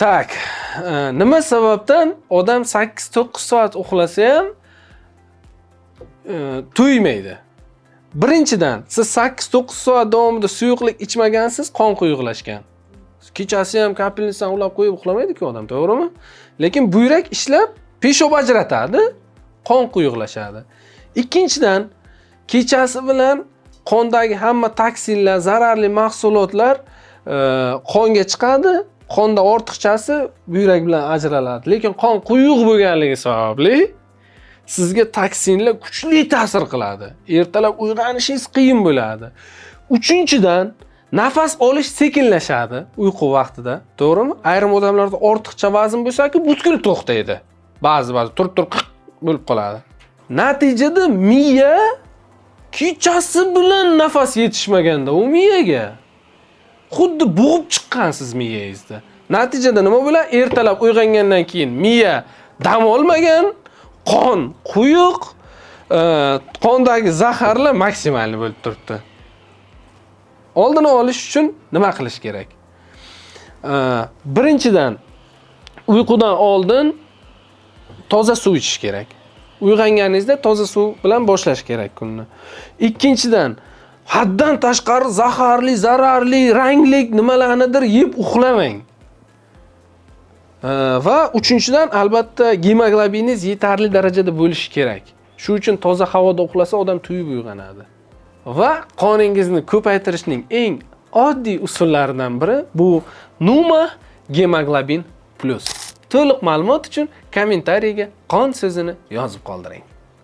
Tak, nima sababdan odam 8-9 soat uxlasa ham to'ymaydi? Birinchidan, siz 8-9 soat davomida suyuqlik ichmagansiz, qon quyuqlashgan. Kechasi ham kapelnisdan uxlab qo'yib uxlamaydi-ku odam, to'g'rimi? Lekin buyrak ishlab peshob ajratadi, qon quyuqlashadi. Ikkinchidan, kechasi bilan qondagi hamma toksinlar, zararli mahsulotlar qonga chiqadi. Qonda ortiqchasi buyrak bilan ajraladi. Lekin qon quyuq bo'lganligi sababli sizga toksinlar kuchli ta'sir qiladi. Ertalab uyg'onishingiz qiyin bo'ladi. Uchinchidan, nafas olish sekinlashadi uyqu vaqtida, to'g'rimi? Ayrim odamlarda ortiqcha vazn bo'lsa-ku, butkul to'xtaydi. Ba'zi turib bo'lib qoladi. Natijada miya kechasi bilan nafas yetishmaganda u miyaga xuddi bo'g'ib chiqqansiz miyangizda. Natijada nima bo'ladi? Ertalab uyg'ongandan keyin miya dam olmagan, qon quyuq, qondagi zaharlar maksimalni bo'lib turibdi. Oldini olish uchun nima qilish kerak? Birinchidan, uyqudan oldin toza suv ichish kerak. Uyg'onganingizda toza suv bilan boshlash kerak kunni. Ikkinchidan, haddan tashqari zaharli, zararli, rangli nimalarnidir yeb uxlamang. Va uchinchidan, albatta gemoglobiningiz yetarli darajada bo'lishi kerak. Shu uchun toza havoda uxlasa odam to'yib uyg'onadi. Va qoningizni ko'paytirishning eng oddiy usullaridan biri bu Numa Gemoglobin Plus. To'liq ma'lumot uchun kommentariyga qon so'zini yozib qoldiring.